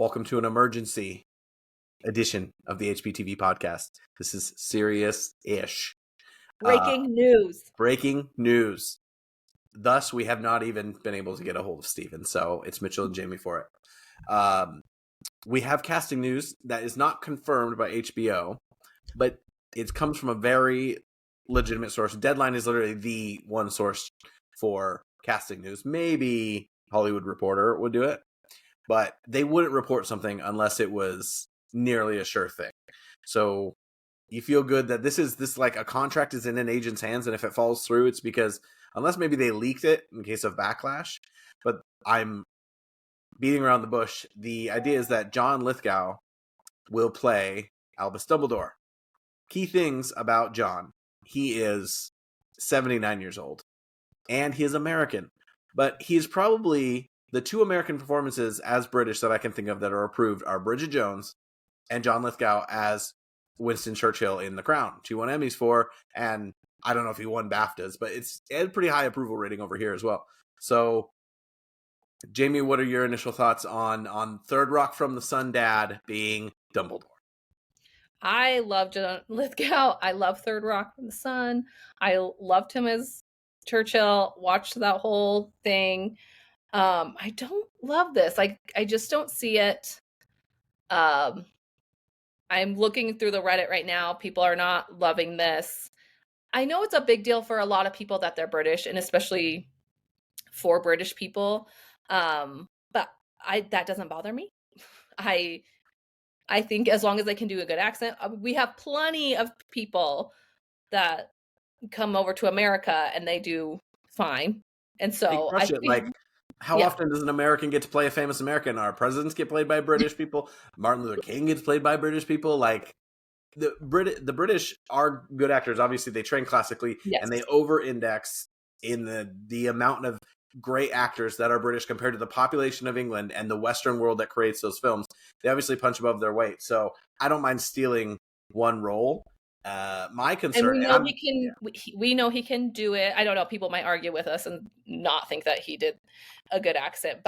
welcome to an emergency edition of the HPTV podcast. This is serious-ish. Breaking news. Breaking news. Thus, we have not even been able to get a hold of Steven, so it's Mitchell and Jamie for it. We have casting news that is not confirmed by HBO, but it comes from a very legitimate source. Deadline is literally the one source for casting news. Maybe Hollywood Reporter would do it, but they wouldn't report something unless it was nearly a sure thing. So you feel good that this like a contract is in an agent's hands, and if it falls through, it's because unless maybe they leaked it in case of backlash. But I'm beating around the bush. The idea is that John Lithgow will play Albus Dumbledore. Key things about John: he is 79 years old, and he is American. But he is probably the two American performances as British that I can think of that are approved are Bridget Jones and John Lithgow as Winston Churchill in The Crown. He won Emmys for, and I don't know if he won BAFTAs, but it's a pretty high approval rating over here as well. So, Jamie, what are your initial thoughts on Third Rock from the Sun Dad being Dumbledore? I love John Lithgow. I love Third Rock from the Sun. I loved him as Churchill. Watched that whole thing. I don't love this. I just don't see it. I'm looking through the Reddit right now. People are not loving this. I know it's a big deal for a lot of people that they're British, and especially for British people. But that doesn't bother me. I think as long as they can do a good accent, we have plenty of people that come over to America and they do fine. And so I think, like, how often does an American get to play a famous American? Our presidents get played by British people. Martin Luther King gets played by British people. Like, the British are good actors. Obviously, they train classically, and they over-index in the amount of great actors that are British compared to the population of England and the Western world that creates those films. They obviously punch above their weight. So I don't mind stealing one role. My concern, and we know he can do it. I don't know. People might argue with us and not think that he did a good accent,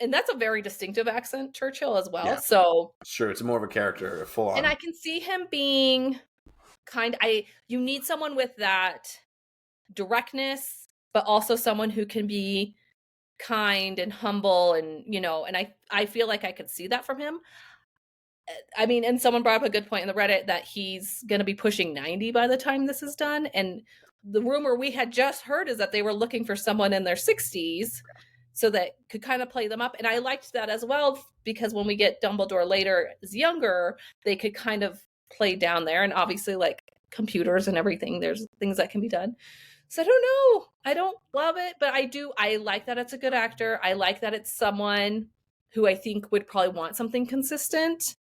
and that's a very distinctive accent, Churchill, as well. Yeah. So sure, it's more of a character, full on. And I can see him being you need someone with that directness, but also someone who can be kind and humble, and and I feel like I could see that from him. I mean, and someone brought up a good point in the Reddit that he's going to be pushing 90 by the time this is done. And the rumor we had just heard is that they were looking for someone in their 60s so that could kind of play them up. And I liked that as well, because when we get Dumbledore later as younger, they could kind of play down there. And obviously, like computers and everything, there's things that can be done. So I don't know. I don't love it, but I like that it's a good actor. I like that it's someone who I think would probably want something consistent.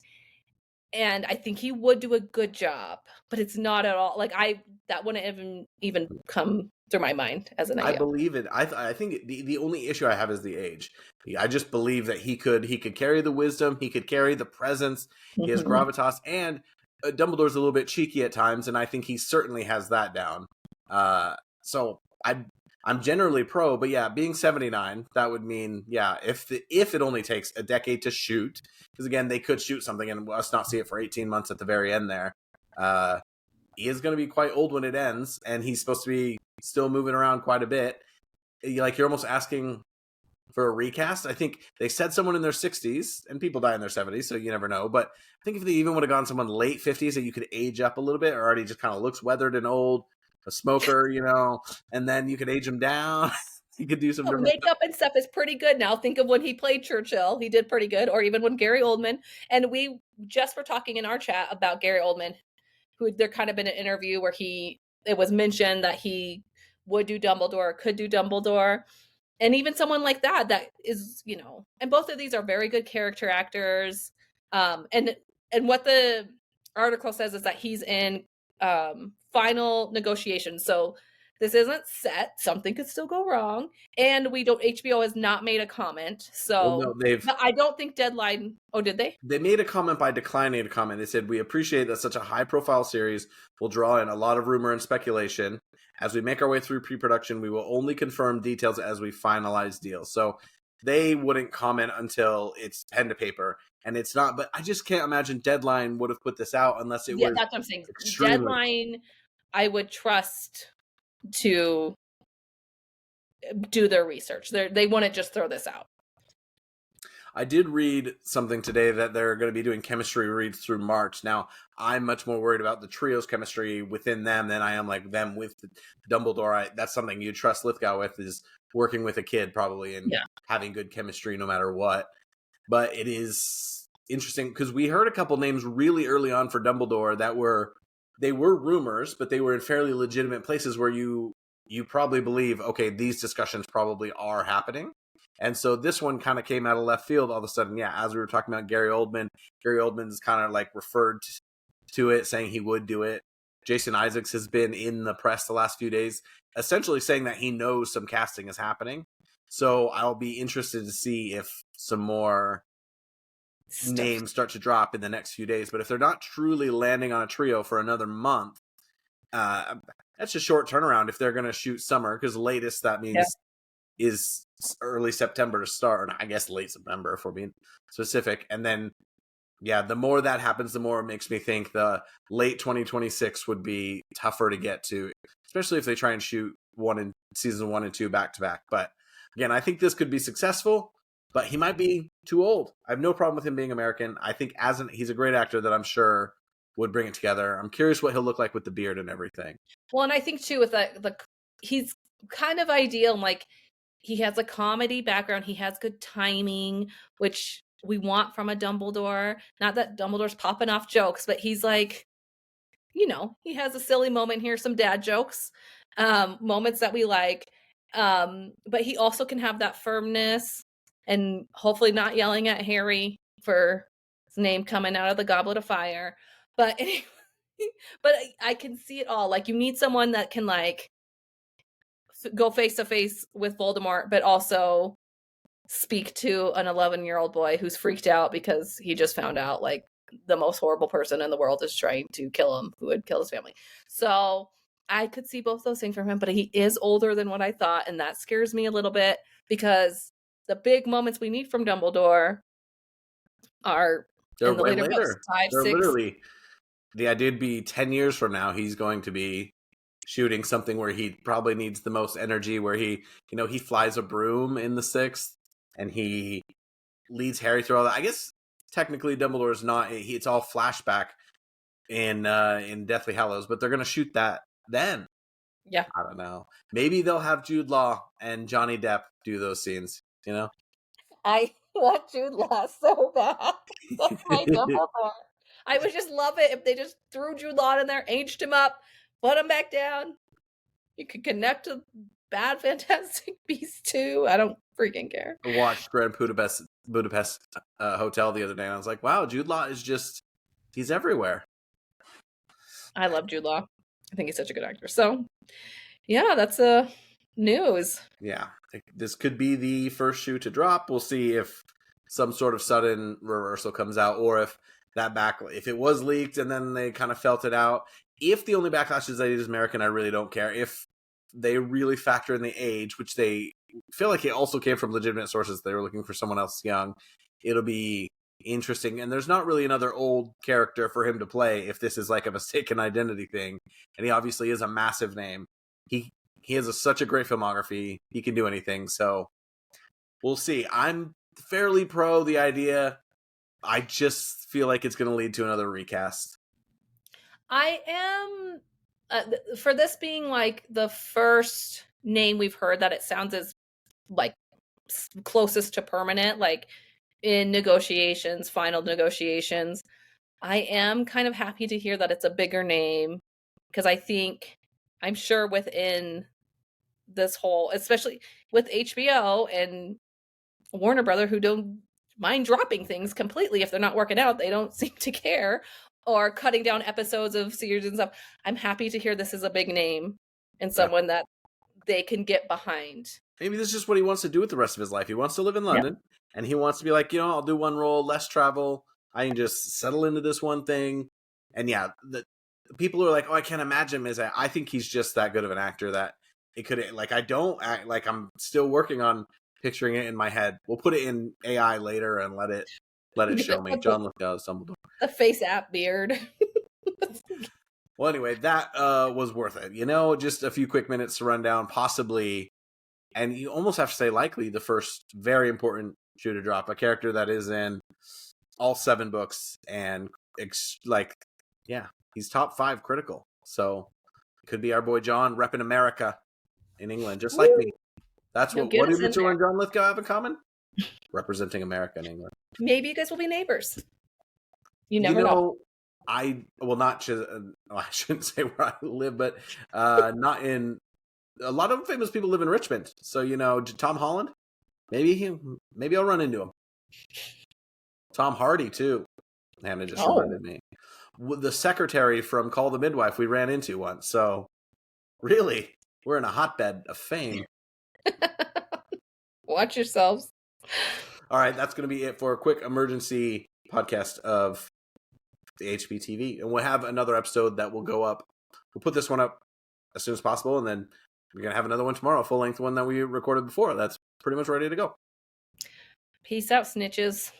And I think he would do a good job, but it's not at all that wouldn't even come through my mind as an idea. I believe it. I think the only issue I have is the age. I just believe that he could carry the wisdom, he could carry the presence, he has gravitas, and Dumbledore's a little bit cheeky at times, and I think he certainly has that down. So I'm generally pro, but yeah, being 79, that would mean, if it only takes a decade to shoot, because again, they could shoot something and us not see it for 18 months at the very end there. He is going to be quite old when it ends, and he's supposed to be still moving around quite a bit. Like, you're almost asking for a recast. I think they said someone in their 60s, and people die in their 70s, so you never know. But I think if they even would have gone someone late 50s that you could age up a little bit, or already just kind of looks weathered and old, a smoker, and then you could age him down. You could do some different makeup and stuff is pretty good now. Think of when he played Churchill, he did pretty good. Or even when Gary Oldman, and we just were talking in our chat about Gary Oldman, who there kind of been an interview where it was mentioned that he would do Dumbledore, could do Dumbledore, and even someone like that is, and both of these are very good character actors. And what the article says is that he's in final negotiations. So this isn't set. Something could still go wrong. And HBO has not made a comment. So I don't think Deadline. Oh, did they? They made a comment by declining a comment. They said, "We appreciate that such a high profile series will draw in a lot of rumor and speculation. As we make our way through pre-production, we will only confirm details as we finalize deals." So they wouldn't comment until it's pen to paper. And it's not, but I just can't imagine Deadline would have put this out unless it Yeah, was that's what I'm saying. extremely. Deadline, I would trust to do their research. They wouldn't just throw this out. I did read something today that they're going to be doing chemistry reads through March. Now, I'm much more worried about the trio's chemistry within them than I am like them with Dumbledore. That's something you trust Lithgow with, is working with a kid probably and having good chemistry no matter what. But it is interesting because we heard a couple names really early on for Dumbledore that were rumors, but they were in fairly legitimate places where you probably believe, okay, these discussions probably are happening. And so this one kind of came out of left field all of a sudden. Yeah, as we were talking about Gary Oldman's kind of like referred to it, saying he would do it. Jason Isaacs has been in the press the last few days, essentially saying that he knows some casting is happening. So I'll be interested to see if some more names start to drop in the next few days. But if they're not truly landing on a trio for another month, that's a short turnaround if they're going to shoot summer, because latest that means is early September to start, and I guess late September if we're being specific. And then, the more that happens, the more it makes me think the late 2026 would be tougher to get to, especially if they try and shoot season 1 and 2 back to back. But again, I think this could be successful, but he might be too old. I have no problem with him being American. I think he's a great actor that I'm sure would bring it together. I'm curious what he'll look like with the beard and everything. Well, and I think too with he's kind of ideal. Like, he has a comedy background. He has good timing, which we want from a Dumbledore. Not that Dumbledore's popping off jokes, but he's like, he has a silly moment here, some dad jokes, moments that we like. But he also can have that firmness and hopefully not yelling at Harry for his name coming out of the Goblet of Fire. But anyway, but I can see it all. Like, you need someone that can like go face to face with Voldemort, but also speak to an 11-year-old boy who's freaked out because he just found out like the most horrible person in the world is trying to kill him, who would kill his family. So I could see both those things from him, but he is older than what I thought, and that scares me a little bit because the big moments we need from Dumbledore are in the later books, 5, 6. Literally, the idea would be 10 years from now, he's going to be shooting something where he probably needs the most energy, where he flies a broom in the 6th and he leads Harry through all that. I guess technically Dumbledore's not, it's all flashback in Deathly Hallows, but they're going to shoot that then. Yeah. I don't know. Maybe they'll have Jude Law and Johnny Depp do those scenes, I want Jude Law so bad. That's my Dumbledore. I would just love it if they just threw Jude Law in there, aged him up, put him back down. You could connect to Bad Fantastic Beasts too. I don't freaking care. I watched Grand Budapest Hotel the other day, and I was like, wow, Jude Law is he's everywhere. I love Jude Law. I think he's such a good actor. So, yeah, that's news. Yeah, this could be the first shoe to drop. We'll see if some sort of sudden reversal comes out, or if if it was leaked and then they kind of felt it out. If the only backlash is that it is American, I really don't care. If they really factor in the age, which they feel like it also came from legitimate sources, they were looking for someone else young, it'll be interesting. And there's not really another old character for him to play if this is like a mistaken identity thing. And he obviously is a massive name. He has such a great filmography. He can do anything. So we'll see. I'm fairly pro the idea. I just feel like it's going to lead to another recast. I am, for this being like the first name we've heard that it sounds as like closest to permanent, like in negotiations, final negotiations, I am kind of happy to hear that it's a bigger name, because I'm sure within this whole, especially with HBO and Warner Brother, who don't mind dropping things completely if they're not working out, they don't seem to care, or cutting down episodes of series and stuff. I'm happy to hear this is a big name and someone that they can get behind. Maybe this is just what he wants to do with the rest of his life. He wants to live in London, and he wants to be like, I'll do one role, less travel. I can just settle into this one thing. And the people are like, oh, I can't imagine him. I think he's just that good of an actor that it could, like, I don't act like I'm still working on picturing it in my head. We'll put it in AI later and let it show me. John Lithgow as Dumbledore. The face app beard. Well, anyway, that was worth it. Just a few quick minutes to run down, possibly, and you almost have to say likely, the first very important shoe to drop, a character that is in all 7 books, and he's top 5 critical. So it could be our boy John repping America in England, just like me. That's what do Mitchell and John Lithgow have in common? Representing America in England. Maybe you guys will be neighbors. You never know. I shouldn't say where I live, but not in. A lot of famous people live in Richmond, so Tom Holland. Maybe I'll run into him. Tom Hardy too. Hannah just reminded me. The secretary from Call the Midwife we ran into once. So really, we're in a hotbed of fame. Watch yourselves. All right, that's going to be it for a quick emergency podcast of the HPTV, and we'll have another episode that will go up. We'll put this one up as soon as possible, and then we're going to have another one tomorrow, a full-length one that we recorded before. That's pretty much ready to go. Peace out, snitches.